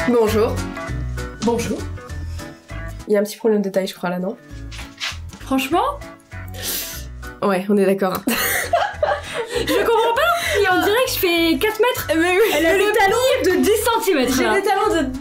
Bonjour. Bonjour. Il y a un petit problème de taille, je crois, là, non? Franchement? Ouais, on est d'accord. Je comprends pas. On dirait que je fais 4 mètres. Mais oui, Elle a des talons de 10 cm. j'ai des talons de 12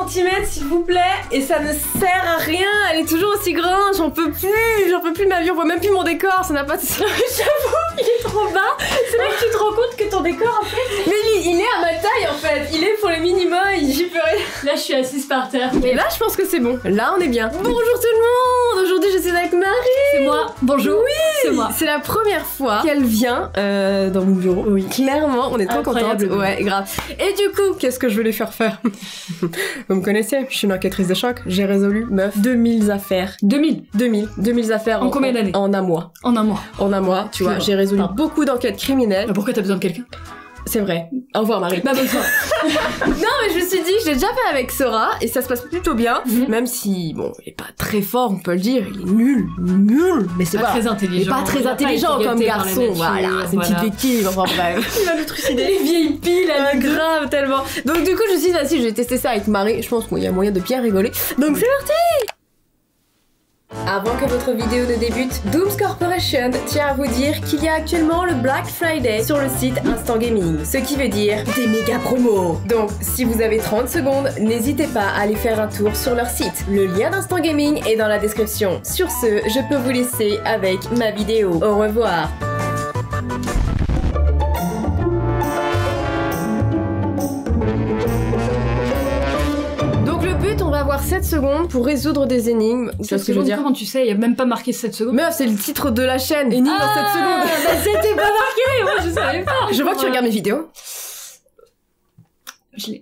cm, s'il vous plaît, et ça ne sert à rien. Elle est toujours aussi grande, j'en peux plus de ma vie, on voit même plus mon décor, ça n'a pas de sens. J'avoue, il est trop bas. C'est là que tu te rends compte que ton décor, en fait. Mais il est à ma taille, en fait. Il est pour les minima, j'y peux rien. Là, je suis assise par terre. Et là, je pense que c'est bon. Là, on est bien. Bonjour tout le monde. Aujourd'hui, je suis avec Marie. C'est moi. Bonjour. Oui, c'est moi. C'est la première fois qu'elle vient dans mon bureau. Oui, clairement, on est trop contente. Ouais, grave. Et du coup, qu'est-ce que je vais lui faire faire? Vous me connaissez, je suis une enquêtrice de choc. J'ai résolu, meuf, 2000 affaires. 2000 affaires en combien d'années? En un mois. En un mois. En un mois, tu vois. J'ai résolu beaucoup d'enquêtes criminelles. Mais pourquoi t'as besoin de quelqu'un? C'est vrai. Au revoir Marie. Bah bonne soirée. Non mais je me suis dit, je l'ai déjà fait avec Sora et ça se passe plutôt bien. Même si, bon, il est pas très fort, on peut le dire, il est nul. Mais c'est pas très intelligent. Il est pas très intelligent comme garçon, voilà. C'est une petite béquille, enfin bref. Il va nous trucider. Les vieilles piles, grave, tellement. Donc du coup, je me suis dit, vas-y, je vais tester ça avec Marie. Je pense qu'il y a moyen de bien rigoler. Donc c'est parti! Avant que votre vidéo ne débute, Dooms Corporation tient à vous dire qu'il y a actuellement le Black Friday sur le site Instant Gaming, ce qui veut dire des méga promos. Donc, si vous avez 30 secondes, n'hésitez pas à aller faire un tour sur leur site. Le lien d'Instant Gaming est dans la description. Sur ce, je peux vous laisser avec ma vidéo. Au revoir. On va avoir 7 secondes pour résoudre des énigmes. C'est ce que je veux dire. Comment tu sais, il y a même pas marqué 7 secondes. Meuf, c'est le titre de la chaîne. Énigme en 7 secondes. Bah c'était pas marqué, moi je savais pas. Je vois que tu regardes mes vidéos.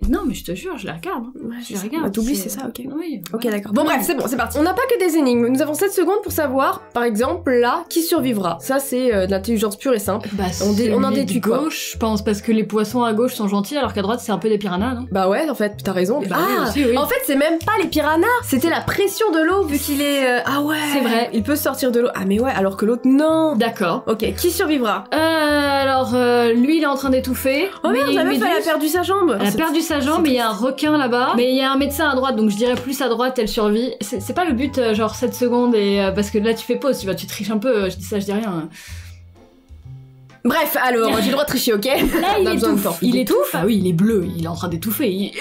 Non mais je te jure, je les regarde. Ouais, je les regarde. Bah, t'oublies, c'est ça, ok. Oui. Ok, d'accord. Bon, bref, c'est bon, c'est parti. On n'a pas que des énigmes. Nous avons 7 secondes pour savoir, par exemple, là, qui survivra. Ça, c'est de l'intelligence pure et simple. Bah, on en déduit quoi. Gauche, je pense, parce que les poissons à gauche sont gentils, alors qu'à droite, c'est un peu des piranhas, non? Bah ouais, en fait, t'as raison. Bah, oui, aussi, oui. En fait, c'est même pas les piranhas. C'était la pression de l'eau, vu qu'il est. Ah ouais. C'est vrai. Il peut sortir de l'eau. Ah mais ouais, alors que l'autre, non. D'accord. Ok, qui survivra? Alors, lui, il est en train d'étouffer. Oh merde, la meuf, elle a perdu sa jambe. Elle a perdu sa jambe, mais il y a un requin là-bas. Mais il y a un médecin à droite, donc je dirais plus à droite, elle survit. C'est pas le but, genre 7 secondes, et parce que là, tu fais pause, tu vois, tu triches un peu, je dis ça, je dis rien. Bref, alors, j'ai le droit de tricher, ok? Là, il étouffe. Il étouffe. Ah oui, il est bleu, il est en train d'étouffer.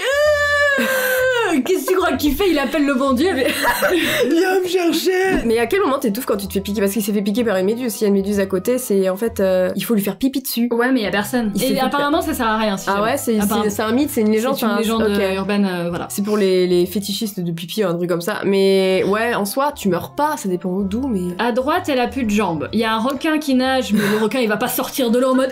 Qu'est-ce que tu crois qu'il fait? Il appelle le bon Dieu. Viens me chercher. Mais à quel moment t'étouffes quand tu te fais piquer? Parce qu'il s'est fait piquer par une méduse. S'il y a une méduse à côté, c'est en fait il faut lui faire pipi dessus. Ouais, mais il y a personne. Et apparemment ça sert à rien. Si ah ouais, c'est un mythe, c'est une légende. C'est une légende urbaine, voilà. C'est pour les fétichistes de pipi, un truc comme ça. Mais ouais, en soi, tu meurs pas, ça dépend d'où, mais. À droite, elle a plus de jambes. Il y a un requin qui nage, mais le requin il va pas sortir de l'eau en mode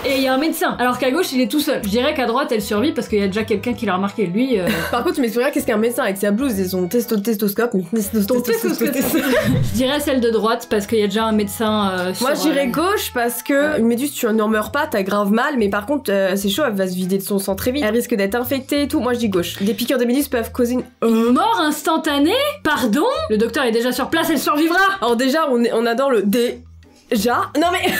et il y a un médecin. Alors qu'à gauche, il est tout seul. Je dirais qu'à droite, elle survit parce qu'il y a déjà quelqu'un qui l'a remarqué. Lui. Par contre, tu m'expliqueras qu'est-ce qu'un médecin avec sa blouse et son testoscope. Je dirais celle de droite parce qu'il y a déjà un médecin. Moi, j'irais gauche parce que une méduse, tu n'en meurs pas, t'as grave mal, mais par contre, c'est chaud, elle va se vider de son sang très vite. Elle risque d'être infectée et tout. Moi, je dis gauche. Des piqûres de méduse peuvent causer une mort instantanée. Pardon? Le docteur est déjà sur place, elle survivra. Alors déjà, on adore le non mais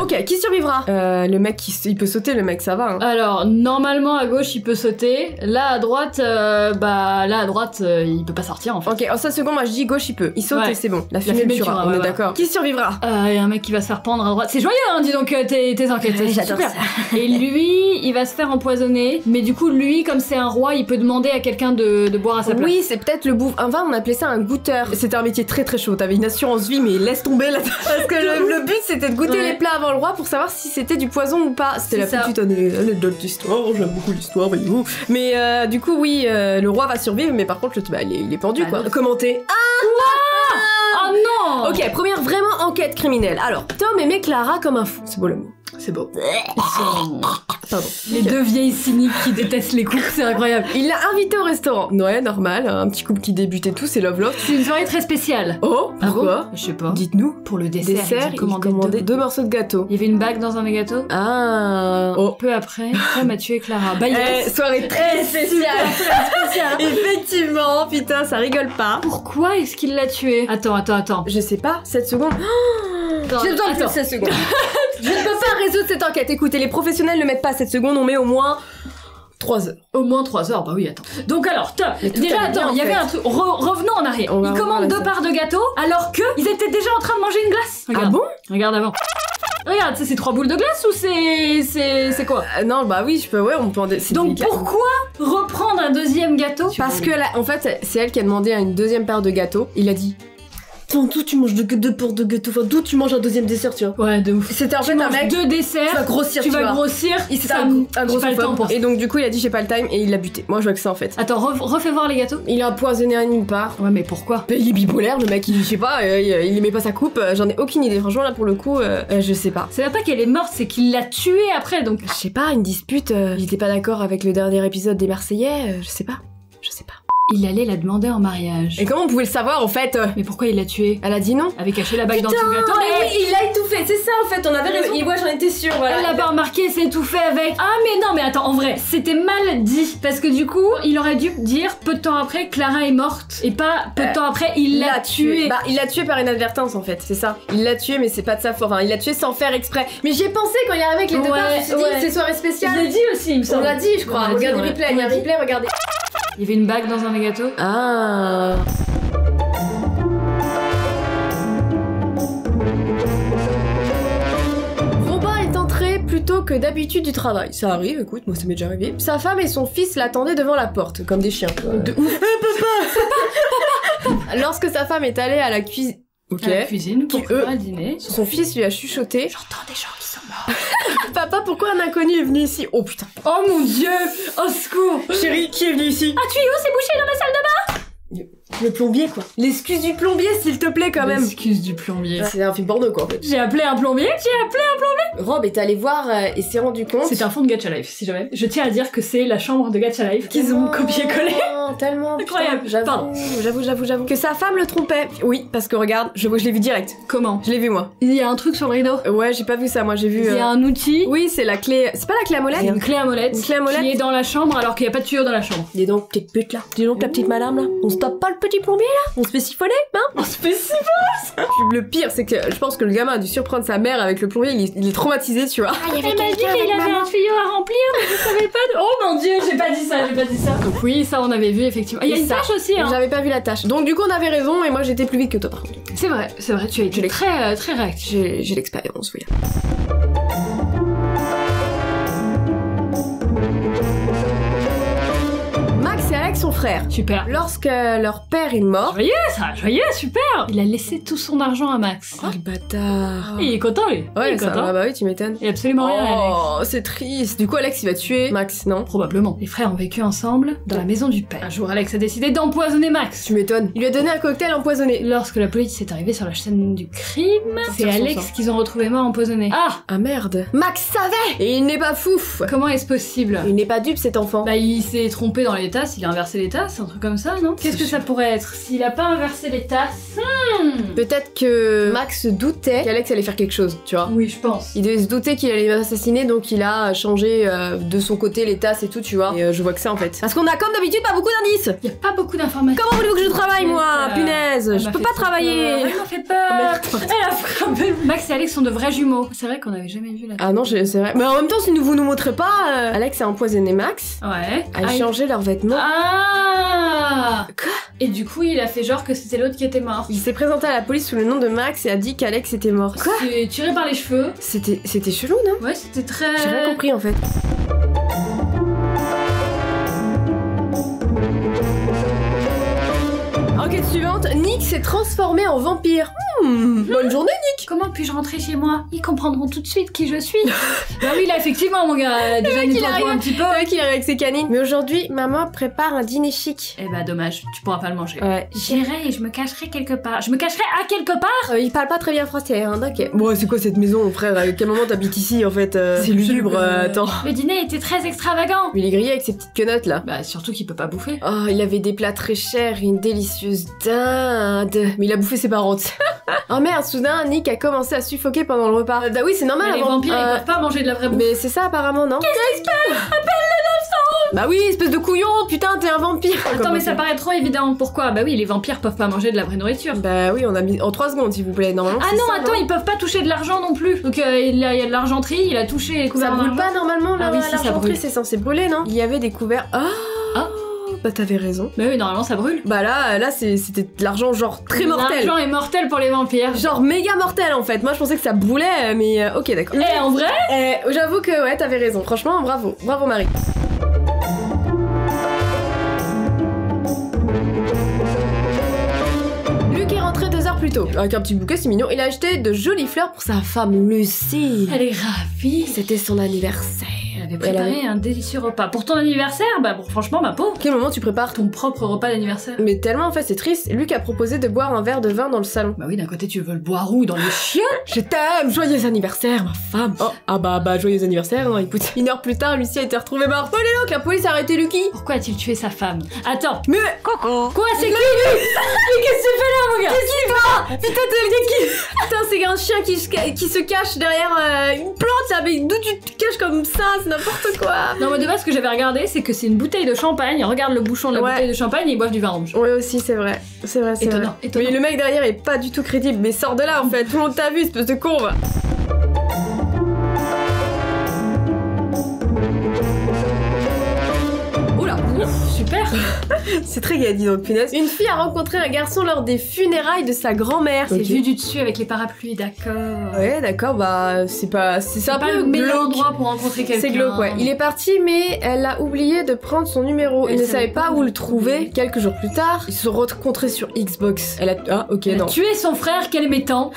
ok, qui survivra? Le mec il peut sauter, le mec ça va hein. Alors normalement à gauche il peut sauter. Là à droite il peut pas sortir en fait. Ok, en 5 secondes moi je dis gauche il peut. Il saute et c'est bon. La fumée tuera, on est d'accord. Qui survivra? Il y a un mec qui va se faire pendre à droite. C'est joyeux hein, dis donc tes enquêtes. J'adore ça. Et lui il va se faire empoisonner. Mais du coup lui comme c'est un roi il peut demander à quelqu'un de boire à sa place. Oui c'est peut-être le bouffe. Enfin on appelait ça un goûteur. C'était un métier très très chaud. T'avais une assurance vie mais laisse tomber là. Parce que le but c'était de goûter les plats avant le roi pour savoir si c'était du poison ou pas. C'était la petite anecdote d'histoire, j'aime beaucoup l'histoire, voyez-vous. Mais du coup oui, le roi va survivre, mais par contre il est pendu quoi. Commenter. Oh non. Ok, première vraiment enquête criminelle. Alors, Tom aimait Clara comme un fou. C'est beau le mot. C'est beau. Pardon. Les deux vieilles cyniques qui détestent les couples, c'est incroyable. Il l'a invité au restaurant. Ouais, normal, un petit couple qui débutait tout, c'est Love. C'est une soirée très spéciale. Oh, pourquoi? Je sais pas. Dites-nous. Pour le dessert, il commandait 2 morceaux de gâteau. Il y avait une bague dans un des gâteaux. Ah. Oh. Peu après, Tom a tué Clara. Bah yes. Soirée très spéciale. Effectivement, putain, ça rigole pas. Pourquoi est-ce qu'il l'a tué? Attends. Je sais pas, 7 secondes. J'ai besoin de plus de 7 secondes. Je ne peux pas résoudre cette enquête. Écoutez, les professionnels ne mettent pas 7 secondes, on met au moins 3 heures. Au moins 3 heures, bah oui, attends. Donc alors, top. Mais tout Déjà, allait bien, attends, il y en avait fait. un truc. Revenons en arrière. On va Ils revoir commandent la 2 scène. parts de gâteau alors que ils étaient déjà en train de manger une glace. Ah Regarde. bon? Regarde avant. Regarde, c'est 3 boules de glace ou c'est quoi? Non, bah oui, on peut en décider. Donc pourquoi reprendre un deuxième gâteau? Parce que là, en fait, c'est elle qui a demandé une deuxième paire de gâteaux. Il a dit. D'où tu manges deux paires de gâteaux, enfin d'où tu manges un deuxième dessert, tu vois. Ouais, de ouf. C'était en fait Tu un manges mec. 2 desserts, Tu vas grossir, tu vas vois. grossir. C'était ça un gros j'ai pas le temps pour ça. Et donc du coup il a dit j'ai pas le time et il l'a buté. Moi je vois que ça en fait. Attends, refais voir les gâteaux. Il a empoisonné un une part. Ouais, mais pourquoi? Il est bipolaire le mec, je sais pas, il aimait pas sa coupe, j'en ai aucune idée. Franchement là pour le coup, je sais pas. C'est pas qu'elle est morte, c'est qu'il l'a tuée après, donc. Je sais pas, une dispute, il était pas d'accord avec le dernier épisode des Marseillais, je sais pas. Il allait la demander en mariage. Et comment on pouvait le savoir en fait? Mais pourquoi il l'a tuée? Elle a dit non. Elle avait caché la bague dans son gâteau. Mais oui, il a étouffé, c'est ça en fait, on avait raison. Moi j'en étais sûre, voilà. Elle l'a pas remarqué, c'est tout fait avec. Ah mais non, mais attends, en vrai, c'était mal dit. Parce que du coup, il aurait dû dire peu de temps après, Clara est morte. Et pas peu de temps après, il l'a tuée. Bah il l'a tuée par inadvertance en fait, c'est ça. Il l'a tuée mais c'est pas de sa faute, enfin il l'a tuée sans faire exprès. Mais j'y ai pensé quand il est arrivé avec les deux parts, je me suis dit c'est soirée spéciale. Je l'ai dit aussi, il me On semble. l'a dit je crois, regardez le replay, il y a un replay, regardez. Il y avait une bague dans un des gâteaux. Ah. Robin est entré plus tôt que d'habitude du travail. Ça arrive, écoute, moi ça m'est déjà arrivé. Sa femme et son fils l'attendaient devant la porte, comme des chiens. De ouf. Lorsque sa femme est allée à la cuisine... Ok. À la cuisine pour Qui, préparer le dîner. Son fils lui a chuchoté. J'entends des gens qui sont morts. Papa, pourquoi un inconnu est venu ici? Oh putain. Oh mon dieu! Au secours! Chérie, qui est venu ici? Un tuyau s'est bouché dans la salle de bain! Le plombier quoi. L'excuse du plombier s'il te plaît quand même. Excuse du plombier. C'est un film porno quoi en fait. J'ai appelé un plombier. Rob est allé voir et s'est rendu compte. C'est un fond de Gacha Life, si jamais. Je tiens à dire que c'est la chambre de Gacha Life qu'ils ont copié-collé. Tellement. Incroyable. Putain, Pardon. J'avoue. Que sa femme le trompait. Oui, parce que regarde, je l'ai vu direct. Comment? Je l'ai vu moi. Il y a un truc sur le rideau. Ouais, j'ai pas vu ça, moi j'ai vu. Il y a un outil. Oui, c'est la clé. C'est pas la clé à molette? C'est une clé à molette. Une clé à molette. Qui est dans la chambre alors qu'il n'y a pas de tuyau dans la chambre. Dis donc, petite pute là. Dis donc, la petite madame là. On se tape pas le petit plombier là? On se fait siphonner, hein? On se fait si Le pire, c'est que je pense que le gamin a dû surprendre sa mère avec le plombier, il est traumatisé, tu vois. Elle m'a dit qu'il avait un tuyau à remplir, mais je savais pas. Oh mon dieu, j'ai pas dit ça. Donc oui, ça on avait vu effectivement. Il y a Et une ça, tâche aussi, hein. J'avais pas vu la tâche. Donc du coup, on avait raison et moi j'étais plus vite que toi par contre. C'est vrai, tu as été très réactif. J'ai l'expérience, oui. Max et Alex sont frères. Super. Lorsque leur père est mort... Joyeux, super. Il a laissé tout son argent à Max. Oh le bâtard. Et il est content lui. Ouais, il est ça, content. bah oui, tu m'étonnes. Il a absolument rien à Alex. Oh, c'est triste. Du coup, Alex, il va tuer Max, non? Probablement. Les frères ont vécu ensemble dans la maison du père. Un jour, Alex a décidé d'empoisonner Max. Tu m'étonnes. Il lui a donné un cocktail empoisonné. Lorsque la police est arrivée sur la scène du crime, c'est Sur son Alex sang. qu'ils ont retrouvé mort empoisonné. Ah! Ah merde. Max savait. Et il n'est pas fou. Comment est-ce possible? Il n'est pas dupe, cet enfant. Bah, il s'est trompé dans les tasses, il a inversé les tasses, un truc comme ça, non? Qu'est-ce que ça pourrait être? S'il a pas inversé les tasses? Peut-être que Max doutait qu'Alex allait faire quelque chose, tu vois. Oui, je pense. Il devait se douter qu'il allait m'assassiner, donc il a changé de son côté les tasses et tout, tu vois. Et je vois que ça en fait. Parce qu'on a comme d'habitude pas beaucoup d'indices. Y a pas beaucoup d'informations. Comment voulez-vous que je travaille, moi? Punaise, Elle je m'a peux fait pas trop travailler. peur. Elle m'a fait peur. Elle a frappé. Max et Alex sont de vrais jumeaux. C'est vrai qu'on avait jamais vu la. Ah non, c'est vrai. Mais en même temps, si vous nous montrez pas, Alex a empoisonné Max, Ouais. a échangé leurs vêtements. Ah. Quoi? Et du coup, il a fait genre que c'était l'autre qui était mort. Il s'est présenté à la police sous le nom de Max et a dit qu'Alex était mort. Quoi? C'est tiré par les cheveux. C'était chelou, non? Ouais, c'était très. J'ai rien compris en fait. Enquête suivante, Nick s'est transformé en vampire. Bonne journée, Nick. Comment puis-je rentrer chez moi? Ils comprendront tout de suite qui je suis. Bah oui, là, effectivement, mon gars. Déjà, il nous arrive. un petit peu. C'est vrai qu'il arrive avec ses canines. Mais aujourd'hui, maman prépare un dîner chic. Eh bah, dommage, tu pourras pas le manger. Ouais. J'irai et je me cacherai quelque part. Je me cacherai à quelque part? Il parle pas très bien français, hein, ok. Bon, c'est quoi cette maison, frère? À quel moment t'habites ici, en fait? C'est lugubre, attends. Le dîner était très extravagant. Il est grillé avec ses petites quenottes, là. Bah, surtout qu'il peut pas bouffer. Oh, il avait des plats très chers et une délicieuse dinde. Mais il a bouffé ses parents. Oh merde, soudain, Nick a commencé à suffoquer pendant le repas. Bah oui, c'est normal. Mais les avant- vampires, ils peuvent pas manger de la vraie bouffe. Mais c'est ça, apparemment, non? Qu'est-ce qui se passe? Appelle le Bah oui, espèce de couillon, putain, t'es un vampire. Attends, mais ça paraît trop évident. Pourquoi? Bah oui, les vampires peuvent pas manger de la vraie nourriture. Bah oui, on a mis en 3 secondes, s'il vous plaît, normalement. Ah non, attends, ils peuvent pas toucher de l'argent non plus. Donc il y a de l'argenterie, il a touché les couverts. Ça brûle pas normalement, là, Ah oui, si, ça l'argenterie, brûle. c'est censé brûler, non? Il y avait des couverts. Ah. Bah t'avais raison. Bah oui, normalement ça brûle. Bah là c'était de l'argent genre très mortel. L'argent est mortel pour les vampires. Genre méga mortel en fait. Moi je pensais que ça brûlait, mais ok d'accord. Eh, en vrai? J'avoue que ouais, t'avais raison. Franchement, bravo. Bravo Marie. Luc est rentré 2 heures plus tôt. Avec un petit bouquet, c'est mignon. Il a acheté de jolies fleurs pour sa femme Lucie. Elle est ravie. C'était son anniversaire. Elle avait préparé un délicieux repas. Pour ton anniversaire, bah bon, franchement, ma pauvre. Quel moment tu prépares Ton propre repas d'anniversaire. Mais tellement en fait c'est triste. Luc a proposé de boire un verre de vin dans le salon. Bah oui, d'un côté tu veux le boire où? Dans les chiens? Je t'aime, joyeux anniversaire ma femme. Oh, ah bah joyeux anniversaire. Non, écoute, 1 heure plus tard, Lucie a été retrouvée morte. Oh les donc, la police a arrêté Lucky. Pourquoi a-t-il tué sa femme? Attends. Mais Coucou. Quoi, c'est qui? Mais qu'est-ce que tu fais là, mon gars? qu'est-ce qu'il fait? Putain, t'as vu qui? Putain, c'est un chien qui se cache derrière une plante là. Mais d'où tu te caches comme ça? C'est n'importe quoi. Non, mais de base, ce que j'avais regardé, c'est que c'est une bouteille de champagne. Regarde le bouchon de la bouteille de champagne et ils boivent du vin rouge. Ouais aussi, c'est vrai. C'est vrai, c'est vrai. Étonnant. Mais le mec derrière est pas du tout crédible. Mais sors de là en fait. Tout le monde t'a vu, espèce de con. Va. Oula. Super. C'est très gay, dis donc, punaise. Une fille a rencontré un garçon lors des funérailles de sa grand-mère. C'est vu du dessus avec les parapluies, d'accord. Ouais, d'accord, bah c'est un pas peu le meilleur glauque. endroit pour rencontrer quelqu'un. C'est glauque, ouais. Il est parti, mais elle a oublié de prendre son numéro. Il ne savait pas où le trouver. Quelques jours plus tard, ils se sont rencontrés sur Xbox. Elle a... Ah, ok, Elle a non. tué son frère, quel métant.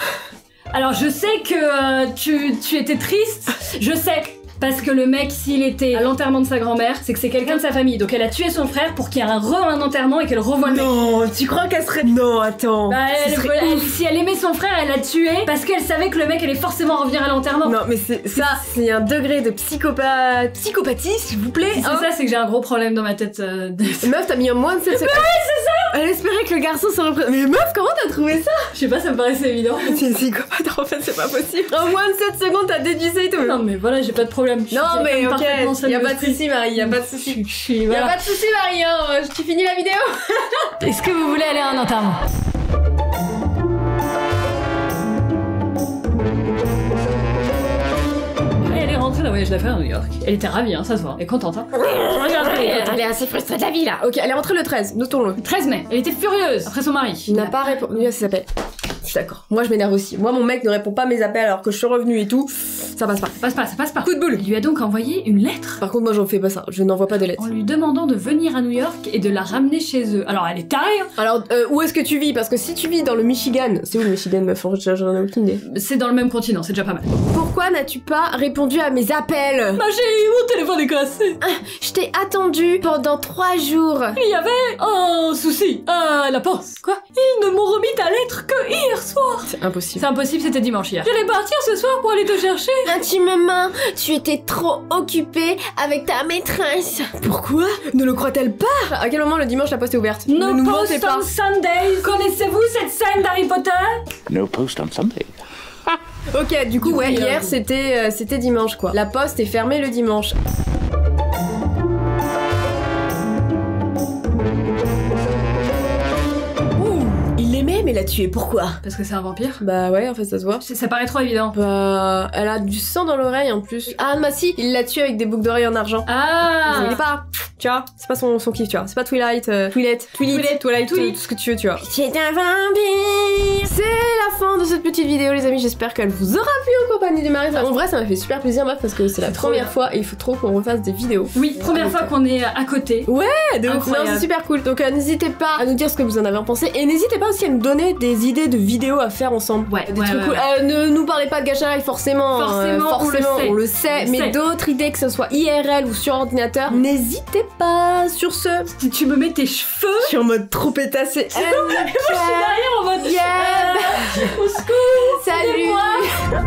Alors je sais que tu étais triste, je sais. Parce que le mec, s'il était à l'enterrement de sa grand-mère, c'est que c'est quelqu'un de sa famille. Donc elle a tué son frère pour qu'il y ait un enterrement et qu'elle revoie le mec. Non, tu crois qu'elle serait... Non, attends. Bah, si elle aimait son frère, elle l'a tué parce qu'elle savait que le mec allait forcément revenir à l'enterrement. Non, mais c'est un degré de psychopathie, s'il vous plaît. C'est ça, c'est que j'ai un gros problème dans ma tête. Meuf, t'as mis en moins de 7 secondes. Ouais, c'est ça. Elle espérait que le garçon se représente. Mais meuf, comment t'as trouvé ça? Je sais pas, ça me paraissait évident. C'est une psychopathe, en fait, c'est pas possible. En moins de 7 secondes, t'as déduit ça et tout. Non, mais voilà, j'ai pas de problème. Non, mais ok, y a pas de soucis, Marie, y a pas de soucis. Y a pas de soucis, Marie, hein. Tu finis la vidéo. Est-ce que vous voulez aller à un enterrement? Elle est rentrée d'un voyage d'affaires à New York. Elle était ravie, hein, ça se voit. Elle est contente, hein. Elle est assez frustrée de la vie, là. Ok, elle est rentrée le 13, notons-le. 13 mai, elle était furieuse après son mari. Il n'a pas répondu à ses appels. Je suis d'accord. Moi, je m'énerve aussi. Moi, mon mec ne répond pas à mes appels alors que je suis revenue et tout. Ça passe pas. Ça passe pas. Coup de boule. Il lui a donc envoyé une lettre. Par contre, moi, j'en fais pas ça. Je n'envoie pas de lettres. En lui demandant de venir à New York et de la ramener chez eux. Alors, elle est tarée, hein. Alors, où est-ce que tu vis? Parce que si tu vis dans le Michigan... C'est où le Michigan, meuf? J'en ai aucune idée. C'est dans le même continent, c'est déjà pas mal. Pourquoi n'as-tu pas répondu à mes appels? Bah, mon téléphone est cassé. Je t'ai attendu pendant 3 jours. Il y avait un souci à la poste. Quoi? Ils ne m'ont remis ta lettre que hier soir. C'est impossible. C'est impossible, c'était dimanche hier. J'allais partir ce soir pour aller te chercher. Intimement, tu étais trop occupée avec ta maîtresse. Pourquoi? Ne le croit-elle pas? À quel moment le dimanche la poste est ouverte? No ne nous post mentez pas. on Sundays. Connaissez-vous cette scène d'Harry Potter? No post on Sunday. Ok, du coup, ouais, hier c'était dimanche quoi. La poste est fermée le dimanche. Mais l'a tué, pourquoi? Parce que c'est un vampire. Bah ouais, en fait ça se voit. Ça paraît trop évident. Bah, elle a du sang dans l'oreille en plus. Ah bah si, il l'a tué avec des boucles d'oreilles en argent. Ah. Il est pas, tu vois, c'est pas son kiff, tu vois. C'est pas Twilight, tout ce que tu veux, tu vois. C'est un vampire. C'est la fin de cette petite vidéo les amis, j'espère qu'elle vous aura plu en compagnie de Marie. En vrai ça m'a fait super plaisir meuf parce que c'est la première fois et il faut trop qu'on refasse des vidéos. Oui, première fois qu'on est à côté. Ouais, de ouf. Non, c'est super cool. Donc n'hésitez pas à nous dire ce que vous en avez pensé et n'hésitez pas aussi à nous donner des idées de vidéos à faire ensemble. Ouais, des trucs cool. Ne nous parlez pas de Gacha forcément. Forcément, on le sait. Mais d'autres idées, que ce soit IRL ou sur ordinateur, n'hésitez pas. Sur ce, si tu me mets tes cheveux, je suis en mode trop pétassé. Moi je suis derrière en mode yeah. au secours. Salut.